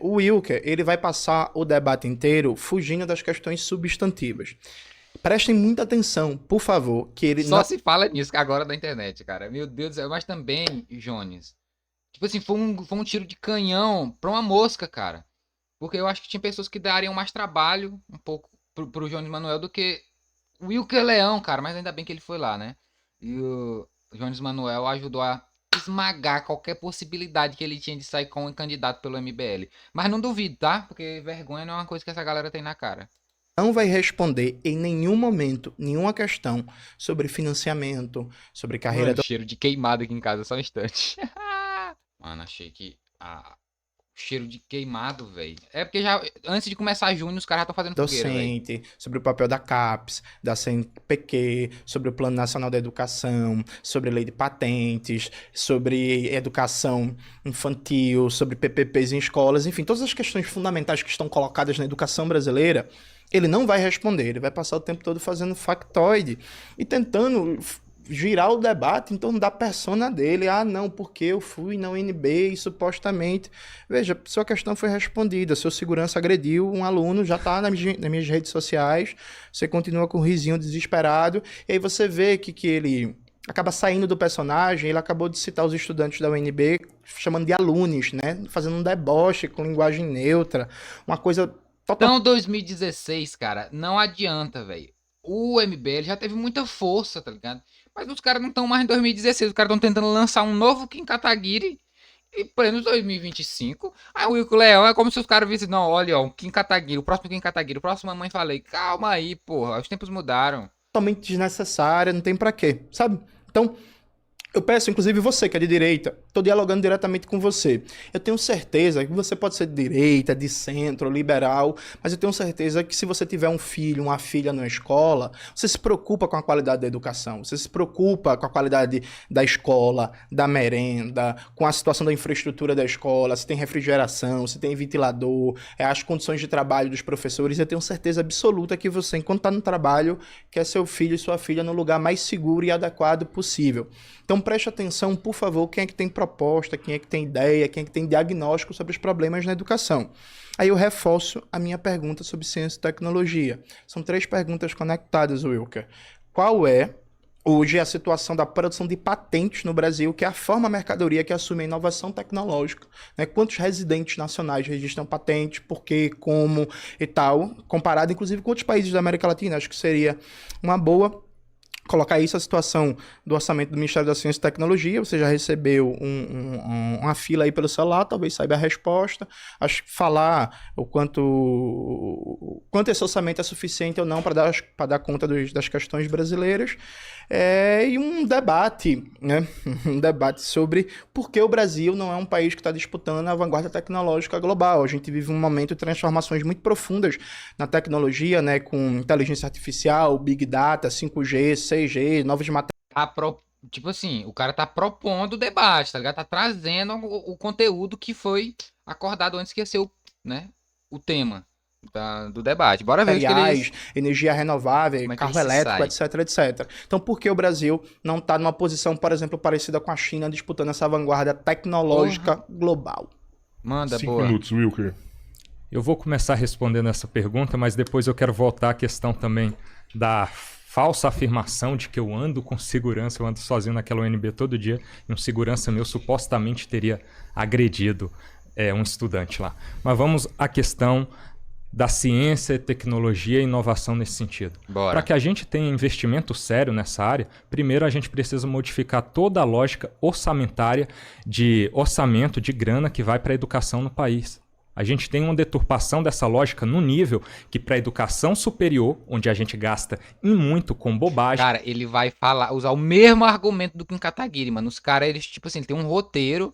o Wilker, ele vai passar o debate inteiro fugindo das questões substantivas. Prestem muita atenção, por favor, que ele Só não... se fala nisso agora da internet, cara. Meu Deus do céu. Mas também, Jones, tipo assim, foi um tiro de canhão pra uma mosca, cara. Porque eu acho que tinha pessoas que dariam mais trabalho um pouco pro Jones Manuel do que o Wilker Leão, cara. Mas ainda bem que ele foi lá, né? E o Jones Manuel ajudou a esmagar qualquer possibilidade que ele tinha de sair como candidato pelo MBL. Mas não duvido, tá? Porque vergonha não é uma coisa que essa galera tem na cara. não vai responder em nenhum momento, nenhuma questão sobre financiamento, sobre carreira Mano, cheiro de queimado aqui em casa, só um instante. Mano, achei que cheiro de queimado, velho. É porque já antes de começar junho, os caras já estão fazendo fogueira, velho. docente, sobre o papel da CAPES, da CNPq, sobre o Plano Nacional da Educação, sobre lei de patentes, sobre educação infantil, sobre PPPs em escolas, enfim, todas as questões fundamentais que estão colocadas na educação brasileira, ele não vai responder, ele vai passar o tempo todo fazendo factoide e tentando girar o debate em torno da persona dele. Ah, não, porque eu fui na UNB e supostamente... Veja, sua questão foi respondida, seu segurança agrediu um aluno, já está nas minhas redes sociais, você continua com o risinho desesperado, e aí você vê que ele acaba saindo do personagem, ele acabou de citar os estudantes da UNB, chamando de alunos, né? Fazendo um deboche com linguagem neutra, uma coisa... Então, 2016, cara, não adianta, velho. O MBL já teve muita força, tá ligado? Mas os caras não estão mais em 2016. Os caras estão tentando lançar um novo Kim Kataguiri em pleno 2025. Aí o Wilco Leão é como se os caras vissem, não, olha, ó, um Kim Kataguiri, o próximo Kim Kataguiri, o próximo Mamãe Falei. Calma aí, porra, os tempos mudaram. Totalmente desnecessária, não tem pra quê, sabe? Então, eu peço, inclusive você que é de direita, estou dialogando diretamente com você. Eu tenho certeza que você pode ser de direita, de centro, liberal, mas eu tenho certeza que se você tiver um filho, uma filha na escola, você se preocupa com a qualidade da educação, você se preocupa com a qualidade da escola, da merenda, com a situação da infraestrutura da escola, se tem refrigeração, se tem ventilador, as condições de trabalho dos professores. Eu tenho certeza absoluta que você, enquanto está no trabalho, quer seu filho e sua filha no lugar mais seguro e adequado possível. Então preste atenção, por favor, quem é que tem proposta, quem é que tem ideia, quem é que tem diagnóstico sobre os problemas na educação. Aí eu reforço a minha pergunta sobre ciência e tecnologia. São 3 perguntas conectadas, Wilker. Qual é, hoje, a situação da produção de patentes no Brasil, que é a forma mercadoria que assume a inovação tecnológica? Né? Quantos residentes nacionais registram patentes, por quê, como e tal, comparado inclusive com outros países da América Latina? Acho que seria uma boa colocar isso a situação do orçamento do Ministério da Ciência e Tecnologia. Você já recebeu uma fila aí pelo celular, talvez saiba a resposta. Acho que falar o quanto esse orçamento é suficiente ou não para dar conta das questões brasileiras. E um debate, né? Um debate sobre por que o Brasil não é um país que está disputando a vanguarda tecnológica global. A gente vive um momento de transformações muito profundas na tecnologia, né? Com inteligência artificial, Big Data, 5G, 6G, novas matérias. Tipo assim, o cara tá propondo o debate, tá ligado? Tá trazendo o conteúdo que foi acordado antes que ia ser o tema do debate. Bora ver o que eles... energia renovável, carro elétrico, etc, etc. Então, por que o Brasil não está numa posição, por exemplo, parecida com a China, disputando essa vanguarda tecnológica global? Manda, 5 boa. minutos, Wilker. Eu vou começar respondendo essa pergunta, mas depois eu quero voltar à questão também da falsa afirmação de que eu ando com segurança, eu ando sozinho naquela UNB todo dia, e um segurança meu supostamente teria agredido um estudante lá. Mas vamos à questão da ciência, tecnologia e inovação nesse sentido. Para que a gente tenha investimento sério nessa área, primeiro a gente precisa modificar toda a lógica orçamentária de orçamento de grana que vai para a educação no país. A gente tem uma deturpação dessa lógica no nível que para a educação superior, onde a gente gasta em muito com bobagem... Cara, ele vai usar o mesmo argumento do Kim Kataguiri, mano. Os caras, eles, tipo assim, ele tem um roteiro...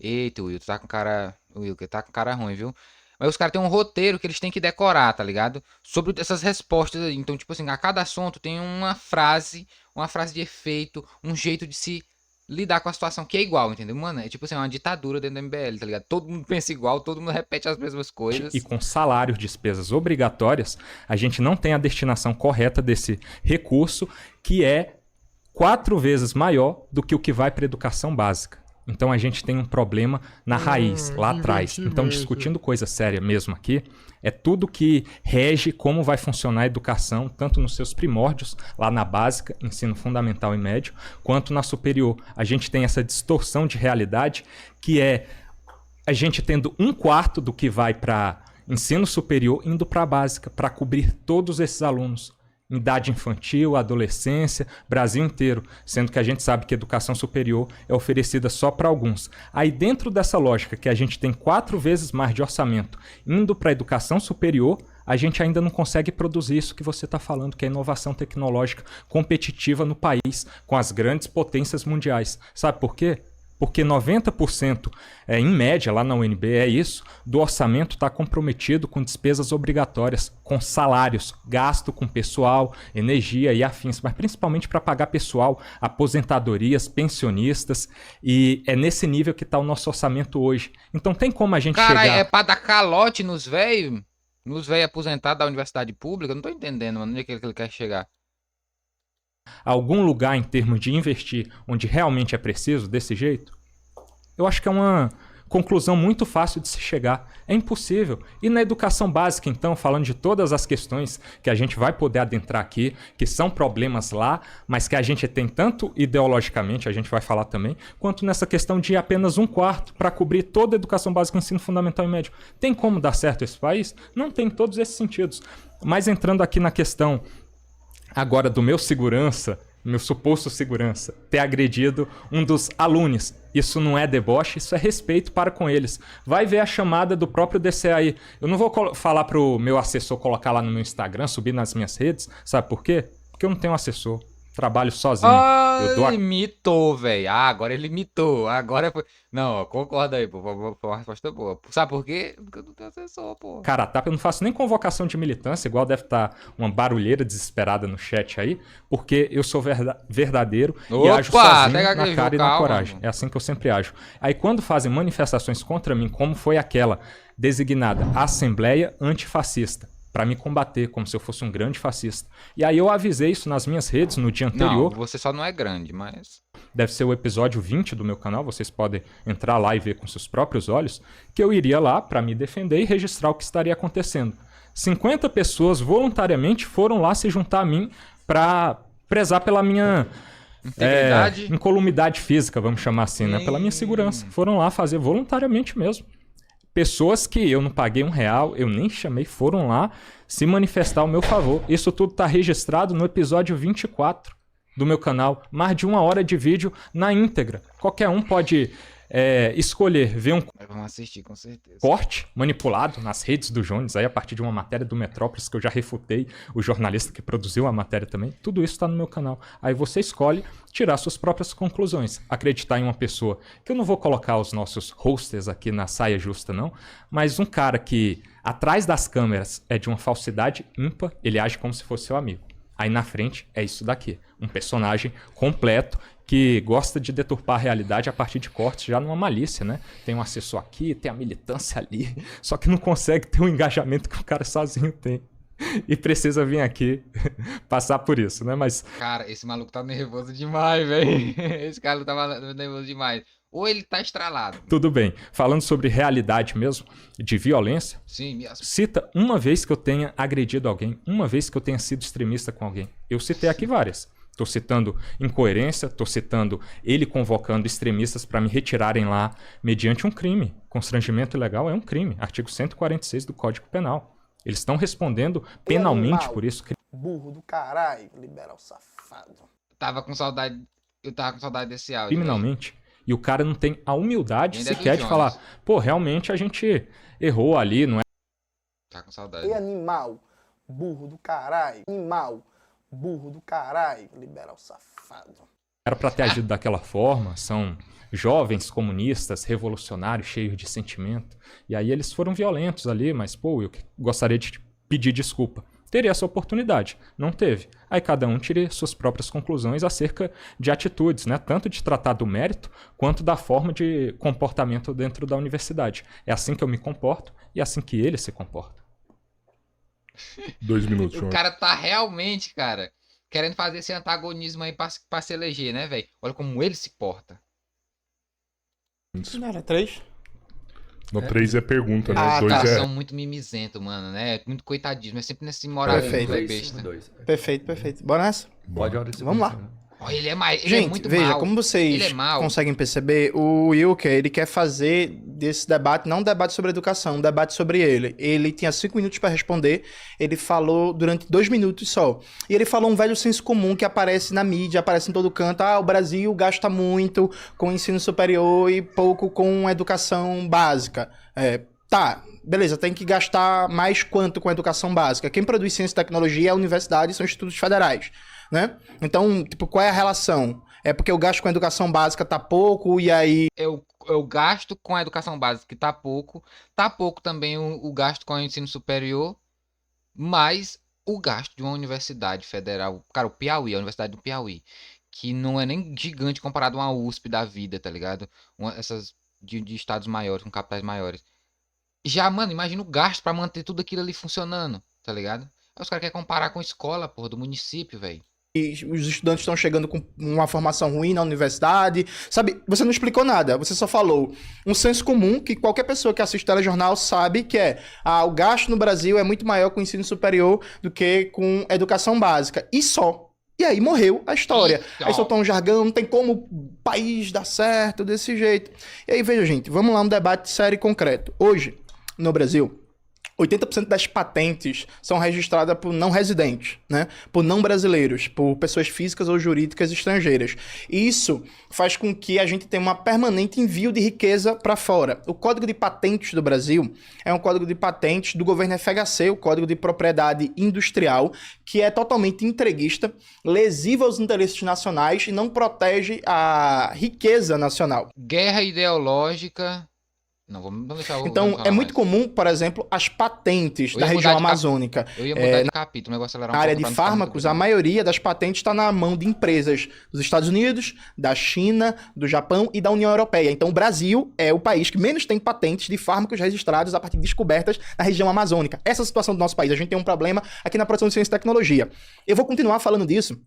Eita, Will, tu tá com cara... Will, que tá com cara ruim, viu? Mas os caras têm um roteiro que eles têm que decorar, tá ligado? Sobre essas respostas aí. Então, tipo assim, a cada assunto tem uma frase de efeito, um jeito de se lidar com a situação que é igual, entendeu? Mano, é tipo assim, uma ditadura dentro do MBL, tá ligado? Todo mundo pensa igual, todo mundo repete as mesmas coisas. E com salários, despesas obrigatórias, a gente não tem a destinação correta desse recurso, que é 4 vezes maior do que o que vai para a educação básica. Então a gente tem um problema na raiz, lá atrás. Então, discutindo coisa séria mesmo aqui, é tudo que rege como vai funcionar a educação, tanto nos seus primórdios, lá na básica, ensino fundamental e médio, quanto na superior. A gente tem essa distorção de realidade, que é a gente tendo 1/4 do que vai para ensino superior indo para a básica, para cobrir todos esses alunos. Em idade infantil, adolescência, Brasil inteiro, sendo que a gente sabe que educação superior é oferecida só para alguns. Aí dentro dessa lógica que a gente tem 4 vezes mais de orçamento indo para a educação superior, a gente ainda não consegue produzir isso que você está falando, que é inovação tecnológica competitiva no país, com as grandes potências mundiais. Sabe por quê? Porque 90%, em média, lá na UNB é isso, do orçamento está comprometido com despesas obrigatórias, com salários, gasto com pessoal, energia e afins, mas principalmente para pagar pessoal, aposentadorias, pensionistas, e é nesse nível que está o nosso orçamento hoje. Então tem como a gente Cara, chegar... é pra dar calote nos velhos aposentados da universidade pública? Eu não tô entendendo, mano, onde é que ele quer chegar. algum lugar em termos de investir onde realmente é preciso, desse jeito? Eu acho que é uma conclusão muito fácil de se chegar. É impossível. E na educação básica, então, falando de todas as questões que a gente vai poder adentrar aqui, que são problemas lá, mas que a gente tem tanto ideologicamente, a gente vai falar também, quanto nessa questão de apenas 1/4 para cobrir toda a educação básica, ensino fundamental e médio. Tem como dar certo esse país? Não tem em todos esses sentidos. Mas entrando aqui na questão agora do meu segurança, meu suposto segurança, ter agredido um dos alunos. Isso não é deboche, isso é respeito para com eles. Vai ver a chamada do próprio DCE aí. Eu não vou falar pro meu assessor colocar lá no meu Instagram, subir nas minhas redes. Sabe por quê? Porque eu não tenho assessor. Trabalho sozinho. Eu dou Ele mitou, velho. Ah, agora ele mitou. Agora foi. Não, concorda aí, pô. Foi uma resposta boa. Sabe por quê? Porque eu não tenho assessor, pô. cara a tapa, eu não faço nem convocação de militância, igual deve estar uma barulheira desesperada no chat aí, porque eu sou verdadeiro e ajo sozinho na cara e na coragem. Mano. É assim que eu sempre ajo. Aí quando fazem manifestações contra mim, como foi aquela designada Assembleia Antifascista, para me combater, como se eu fosse um grande fascista. E aí eu avisei isso nas minhas redes no dia anterior. Não, você só não é grande, mas... Deve ser o episódio 20 do meu canal, vocês podem entrar lá e ver com seus próprios olhos, que eu iria lá para me defender e registrar o que estaria acontecendo. 50 pessoas voluntariamente foram lá se juntar a mim para prezar pela minha incolumidade física, vamos chamar assim, né? Pela minha segurança. Foram lá fazer voluntariamente mesmo. Pessoas que eu não paguei R$1, eu nem chamei, foram lá se manifestar ao meu favor. Isso tudo está registrado no episódio 24 do meu canal. Mais de 1 hora de vídeo na íntegra. Qualquer um pode escolher ver um Vamos assistir, com certeza. corte manipulado nas redes do Jones, aí a partir de uma matéria do Metrópolis, que eu já refutei, o jornalista que produziu a matéria também. Tudo isso está no meu canal. Aí você escolhe tirar suas próprias conclusões. Acreditar em uma pessoa, que eu não vou colocar os nossos hosters aqui na saia justa não, mas um cara que atrás das câmeras é de uma falsidade ímpar, ele age como se fosse seu amigo. Aí na frente é isso daqui, um personagem completo que gosta de deturpar a realidade a partir de cortes já numa malícia, né? Tem um assessor aqui, tem a militância ali, só que não consegue ter o engajamento que o cara sozinho tem. E precisa vir aqui passar por isso, né? Mas... Cara, esse maluco tá nervoso demais, velho. Esse cara tá nervoso demais. Ou ele tá estralado. Tudo bem. Falando sobre realidade mesmo, de violência, Sim, cita uma vez que eu tenha agredido alguém, uma vez que eu tenha sido extremista com alguém. Eu citei aqui várias. Estou citando incoerência, estou citando ele convocando extremistas para me retirarem lá mediante um crime. Constrangimento ilegal é um crime. Artigo 146 do Código Penal. Eles estão respondendo penalmente por isso. Burro do caralho, liberal safado. eu tava com saudade desse áudio. Criminalmente. E o cara não tem a humildade Ainda é do sequer de Jones. falar, pô, realmente a gente errou ali, não é? Tá com saudade. E animal, burro do caralho. Animal, burro do caralho, liberal safado. Era para ter agido daquela forma, são jovens comunistas, revolucionários, cheios de sentimento. E aí eles foram violentos ali, mas pô, eu gostaria de pedir desculpa. Teria essa oportunidade, não teve. Aí cada um tire suas próprias conclusões acerca de atitudes, né? Tanto de tratar do mérito, quanto da forma de comportamento dentro da universidade. É assim que eu me comporto e é assim que ele se comporta. 2 minutos, O João. cara tá realmente, cara, querendo fazer esse antagonismo aí pra se eleger, né, velho? Olha como ele se porta. Não era 3? No 3 é pergunta, né? Ah, 2 tá. Caras é. são muito mimizento, mano, né? Muito coitadismo. É sempre nesse moralismo Perfeito. é besta. Perfeito. Bora nessa? Pode a hora que você Vamos lá. pensar, né? Ó, ele é mais. Ele é Gente, muito veja, mal. como Ele vocês é mau. conseguem perceber, o Wilker, ele quer fazer desse debate, não um debate sobre educação, um debate sobre ele. Ele tinha 5 minutos para responder, ele falou durante 2 minutos só. E ele falou um velho senso comum que aparece na mídia, aparece em todo canto. Ah, o Brasil gasta muito com ensino superior e pouco com educação básica. Tá, beleza, tem que gastar mais quanto com educação básica? Quem produz ciência e tecnologia é a universidade, são institutos federais, né? Então, tipo, qual é a relação? É porque o gasto com educação básica tá pouco e aí... Eu gasto com a educação básica, que tá pouco. Tá pouco também o gasto com o ensino superior. Mas o gasto de uma universidade federal... Cara, o Piauí, a Universidade do Piauí. Que não é nem gigante comparado a uma USP da vida, tá ligado? Essas de estados maiores, com capitais maiores. Já, mano, imagina o gasto pra manter tudo aquilo ali funcionando, tá ligado? Aí os caras querem comparar com escola, porra, do município, velho. os estudantes estão chegando com uma formação ruim na universidade, sabe? Você não explicou nada, você só falou um senso comum que qualquer pessoa que assiste telejornal sabe que o gasto no Brasil é muito maior com o ensino superior do que com educação básica, e só. E aí morreu a história. Aí soltou um jargão, não tem como o país dar certo desse jeito. E aí, veja, gente, vamos lá, um debate sério e concreto. Hoje, no Brasil, 80% das patentes são registradas por não residentes, né? Por não brasileiros, por pessoas físicas ou jurídicas estrangeiras. E isso faz com que a gente tenha um permanente envio de riqueza para fora. O Código de Patentes do Brasil é um código de patentes do governo FHC, o Código de Propriedade Industrial, que é totalmente entreguista, lesivo aos interesses nacionais e não protege a riqueza nacional. Guerra ideológica... Não, vamos deixar Então, é muito comum, por exemplo, as patentes da região amazônica. Eu ia mudar de capítulo, o negócio acelerar um Na área pouco de pra não ficar fármacos, muito a maioria das patentes está na mão de empresas dos Estados Unidos, da China, do Japão e da União Europeia. Então, o Brasil é o país que menos tem patentes de fármacos registrados a partir de descobertas na região amazônica. Essa é a situação do nosso país. A gente tem um problema aqui na produção de ciência e tecnologia. Eu vou continuar falando disso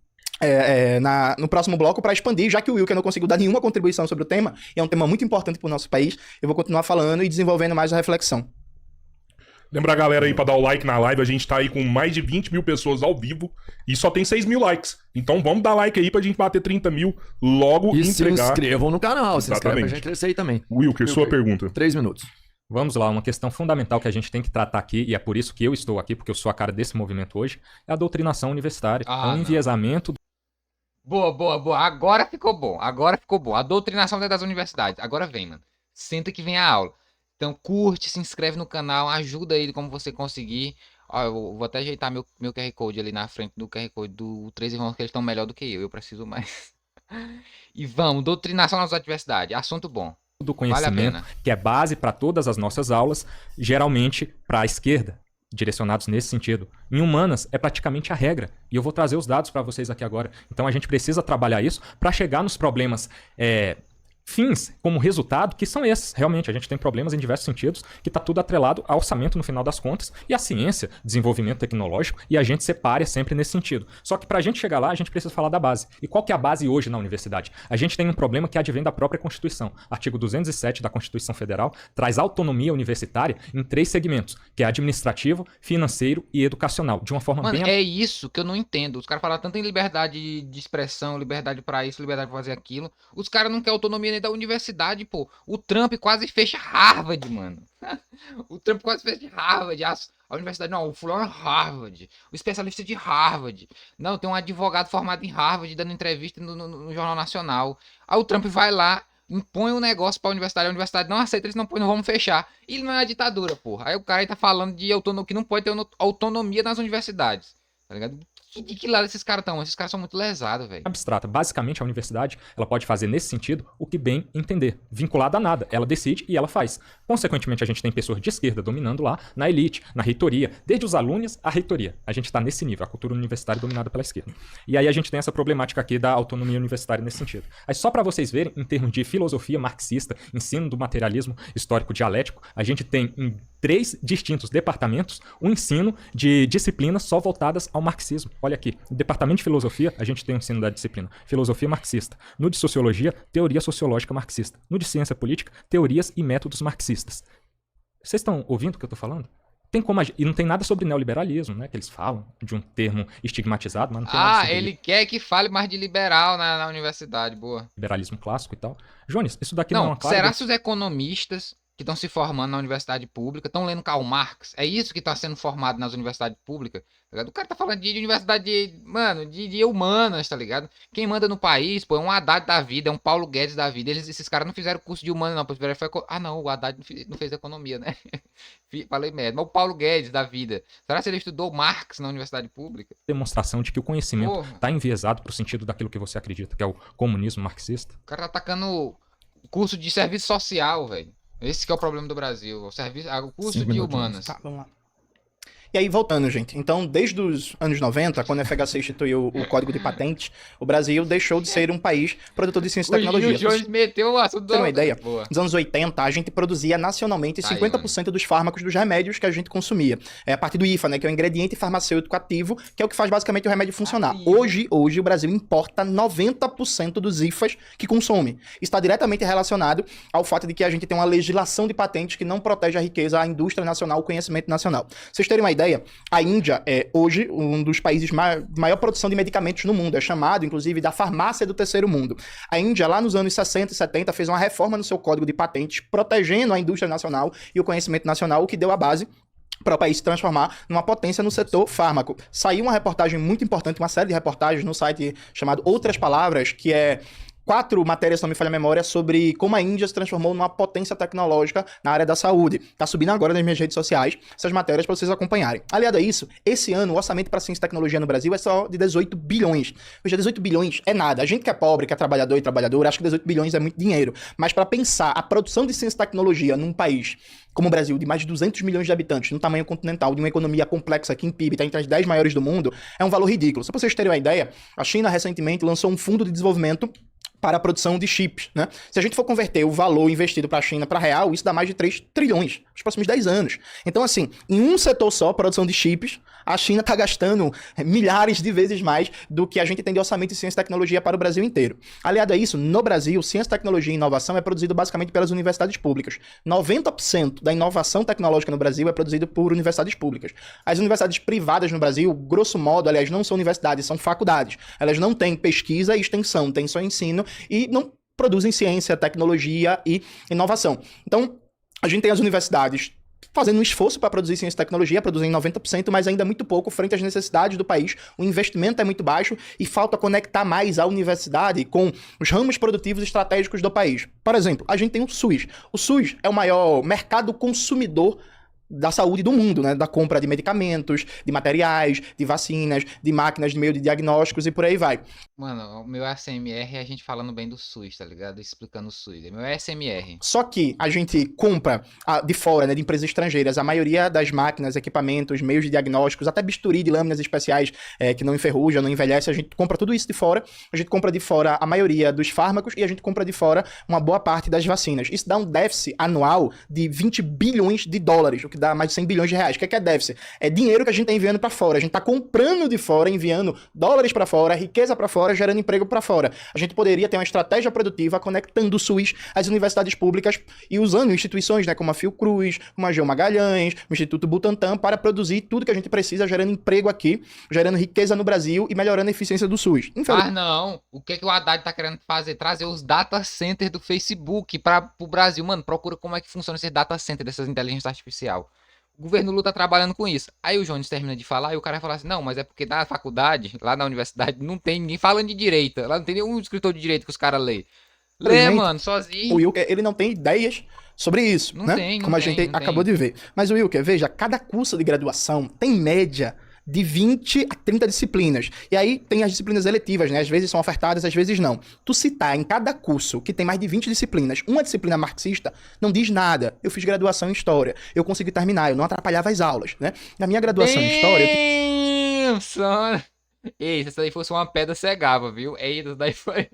no próximo bloco para expandir, já que o Wilker não conseguiu dar nenhuma contribuição sobre o tema, e é um tema muito importante para o nosso país, eu vou continuar falando e desenvolvendo mais a reflexão. Lembra a galera aí pra dar o like na live, a gente tá aí com mais de 20 mil pessoas ao vivo e só tem 6 mil likes. Então vamos dar like aí pra gente bater 30 mil logo E entregar. se inscrevam no canal, se inscreve pra Exatamente. gente crescer aí também. Wilker, sua pergunta. 3 minutos. Vamos lá, uma questão fundamental que a gente tem que tratar aqui, e é por isso que eu estou aqui, porque eu sou a cara desse movimento hoje, é a doutrinação universitária. É um enviesamento. Boa. Agora ficou bom. A doutrinação dentro das universidades. Agora vem, mano. Senta que vem a aula. Então curte, se inscreve no canal, ajuda ele como você conseguir. Ó, eu vou até ajeitar meu QR Code ali na frente do QR Code do 3 Irmãos, que eles estão melhor do que eu preciso mais. E vamos, doutrinação nas universidades. Assunto bom. Do conhecimento, Vale a pena. que é base para todas as nossas aulas, geralmente para a esquerda, direcionados nesse sentido. Em humanas, é praticamente a regra. E eu vou trazer os dados para vocês aqui agora. Então a gente precisa trabalhar isso para chegar nos problemas fins como resultado, que são esses. Realmente, a gente tem problemas em diversos sentidos, que está tudo atrelado ao orçamento no final das contas, e a ciência, desenvolvimento tecnológico, e a gente separa sempre nesse sentido. Só que para a gente chegar lá, a gente precisa falar da base. E qual que é a base hoje na universidade? A gente tem um problema que advém da própria Constituição. Artigo 207 da Constituição Federal traz autonomia universitária em 3 segmentos, que é administrativo, financeiro e educacional, de uma forma Mano, bem... é isso que eu não entendo. Os caras falam tanto em liberdade de expressão, liberdade pra isso, liberdade pra fazer aquilo. Os caras não querem autonomia nem da universidade, pô. O Trump quase fecha Harvard, mano. O Trump quase fecha Harvard. A universidade, não, o fulano é Harvard. O especialista de Harvard. Não, tem um advogado formado em Harvard dando entrevista no Jornal Nacional. Aí o Trump vai lá, impõe um negócio pra universidade, a universidade não aceita, eles não põem, não vamos fechar. E ele não é uma ditadura, porra. Aí o cara aí tá falando de autonomia, que não pode ter autonomia nas universidades, tá ligado? De que lado esses caras estão? Esses caras são muito lesados, velho. abstrata. Basicamente, a universidade ela pode fazer nesse sentido o que bem entender, vinculada a nada. Ela decide e ela faz. Consequentemente, a gente tem pessoas de esquerda dominando lá na elite, na reitoria, desde os alunos à reitoria. A gente está nesse nível, a cultura universitária dominada pela esquerda. E aí a gente tem essa problemática aqui da autonomia universitária nesse sentido. Aí só para vocês verem, em termos de filosofia marxista, ensino do materialismo histórico dialético, a gente tem em 3 distintos departamentos o ensino de disciplinas só voltadas ao marxismo. Olha aqui, no departamento de filosofia, a gente tem o ensino da disciplina filosofia marxista. No de sociologia, teoria sociológica marxista. No de ciência política, teorias e métodos marxistas. Vocês estão ouvindo o que eu estou falando? Tem como e não tem nada sobre neoliberalismo, né? Que eles falam de um termo estigmatizado, mas não tem nada sobre ele quer que fale mais de liberal na universidade, boa. liberalismo clássico e tal. Jones, isso daqui não é Não, uma clara... será se os economistas que estão se formando na universidade pública estão lendo Karl Marx? É isso que está sendo formado nas universidades públicas? Tá ligado? O cara tá falando de universidade de humanas, tá ligado? Quem manda no país, pô, é um Haddad da vida, é um Paulo Guedes da vida. Esses caras não fizeram curso de humanas, não. Não, o Haddad não fez economia, né? Falei merda. Mas o Paulo Guedes da vida. Será que ele estudou Marx na universidade pública? demonstração de que o conhecimento Porra. está enviesado para o sentido daquilo que você acredita, que é o comunismo marxista. O cara tá atacando curso de serviço social, velho. Esse que é o problema do Brasil. O curso 5 de minutinhos. humanas. Tá, vamos lá. E aí, voltando, gente. Então, desde os anos 90, quando a FHC instituiu o Código de Patentes, o Brasil deixou de ser um país produtor de ciência e tecnologia. O Jones meteu o assunto Pra ter uma ideia, Boa. nos anos 80, a gente produzia nacionalmente Tá aí, 50% dos fármacos dos remédios que a gente consumia. É a partir do IFA, né, que é o ingrediente farmacêutico ativo, que é o que faz basicamente o remédio funcionar. Ativo. Hoje o Brasil importa 90% dos IFAs que consome. Isso está diretamente relacionado ao fato de que a gente tem uma legislação de patentes que não protege a riqueza, a indústria nacional, o conhecimento nacional. Pra vocês terem uma ideia, a Índia é hoje um dos países de maior produção de medicamentos no mundo. É chamado, inclusive, da farmácia do terceiro mundo. A Índia, lá nos anos 60 e 70, fez uma reforma no seu código de patentes, protegendo a indústria nacional e o conhecimento nacional, o que deu a base para o país se transformar numa potência no setor fármaco. Saiu uma reportagem muito importante, uma série de reportagens no site chamado Outras Palavras, que é 4 matérias, se não me falha a memória, sobre como a Índia se transformou numa potência tecnológica na área da saúde. Tá subindo agora nas minhas redes sociais essas matérias para vocês acompanharem. Aliado a isso, esse ano o orçamento para ciência e tecnologia no Brasil é só de 18 bilhões. Veja, 18 bilhões é nada. A gente que é pobre, que é trabalhador e trabalhadora, acha que 18 bilhões é muito dinheiro. Mas para pensar a produção de ciência e tecnologia num país como o Brasil, de mais de 200 milhões de habitantes, no tamanho continental, de uma economia complexa que em PIB está entre as 10 maiores do mundo, é um valor ridículo. Só para vocês terem uma ideia, a China recentemente lançou um fundo de desenvolvimento para a produção de chips, né? Se a gente for converter o valor investido para a China para real, isso dá mais de 3 trilhões nos próximos 10 anos. Então, assim, em um setor só, produção de chips, a China está gastando milhares de vezes mais do que a gente tem de orçamento de ciência e tecnologia para o Brasil inteiro. Aliado a isso, no Brasil, ciência, tecnologia e inovação é produzido basicamente pelas universidades públicas. 90% da inovação tecnológica no Brasil é produzido por universidades públicas. As universidades privadas no Brasil, grosso modo, aliás, não são universidades, são faculdades. Elas não têm pesquisa e extensão, têm só ensino e não produzem ciência, tecnologia e inovação. Então, a gente tem as universidades fazendo um esforço para produzir ciência e tecnologia, produzindo 90%, mas ainda muito pouco frente às necessidades do país. O investimento é muito baixo e falta conectar mais a universidade com os ramos produtivos estratégicos do país. Por exemplo, a gente tem o SUS. O SUS é o maior mercado consumidor da saúde do mundo, né? Da compra de medicamentos, de materiais, de vacinas, de máquinas de meio de diagnósticos e por aí vai. Mano, o meu ASMR é a gente falando bem do SUS, tá ligado? Explicando o SUS. É meu ASMR. Só que a gente compra de fora, né, de empresas estrangeiras, a maioria das máquinas, equipamentos, meios de diagnósticos, até bisturi de lâminas especiais que não enferrujam, não envelhece, a gente compra tudo isso de fora. A gente compra de fora a maioria dos fármacos e a gente compra de fora uma boa parte das vacinas. Isso dá um déficit anual de 20 bilhões de dólares, o que dá mais de 100 bilhões de reais. O que é déficit? É dinheiro que a gente tá enviando para fora. A gente tá comprando de fora, enviando dólares para fora, riqueza para fora, gerando emprego para fora. A gente poderia ter uma estratégia produtiva conectando o SUS às universidades públicas e usando instituições, né, como a Fiocruz, como a Geo Magalhães, o Instituto Butantan, para produzir tudo que a gente precisa, gerando emprego aqui, gerando riqueza no Brasil e melhorando a eficiência do SUS. Mas não, o que o Haddad tá querendo fazer? Trazer os data centers do Facebook para o Brasil. Mano, procura como é que funciona esse data center dessas inteligências artificiais. O governo Lula tá trabalhando com isso. Aí o Jones termina de falar e o cara vai falar assim, não, mas é porque na faculdade, lá na universidade, não tem ninguém falando de direita. Lá não tem nenhum escritor de direito que os caras lê. Lê, mano, sozinho. O Wilker, ele não tem ideias sobre isso, Não né? tem, não como a tem, gente não acabou tem. de ver. Mas o Wilker, veja, cada curso de graduação tem média de 20 a 30 disciplinas. E aí tem as disciplinas eletivas, né? Às vezes são ofertadas, às vezes não. Tu citar em cada curso que tem mais de 20 disciplinas, uma disciplina marxista, não diz nada. Eu fiz graduação em História. Eu consegui terminar, eu não atrapalhava as aulas, né? Na minha graduação em História... Damn, son. Ei, se isso aí fosse uma pedra, cegava, viu? Ei, isso daí foi...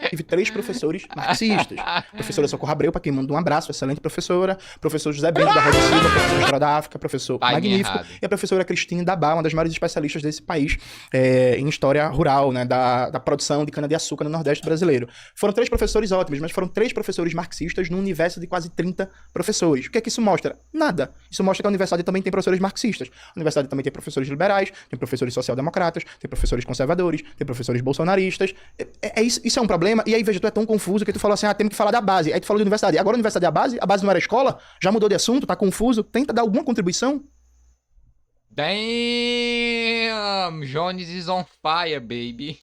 Tive 3 professores marxistas. Professora Socorro Abreu, pra quem manda um abraço, excelente professora. Professor José Bento da Rosa Silva, professor de História da África, professor Pai magnífico. errado. E a professora Cristine Dabá, uma das maiores especialistas desse país em história rural, né, da produção de cana-de-açúcar no Nordeste brasileiro. Foram 3 professores ótimos, mas foram 3 professores marxistas num universo de quase 30 professores. O que é que isso mostra? Nada. Isso mostra que a universidade também tem professores marxistas. A universidade também tem professores liberais, tem professores social-democratas, tem professores conservadores, tem professores bolsonaristas. Isso é um problema. E aí, veja, tu é tão confuso que tu falou assim, temos que falar da base. Aí tu falou de universidade. Agora a universidade é a base não era escola? Já mudou de assunto? Tá confuso? Tenta dar alguma contribuição? Damn! Jones is on fire, baby.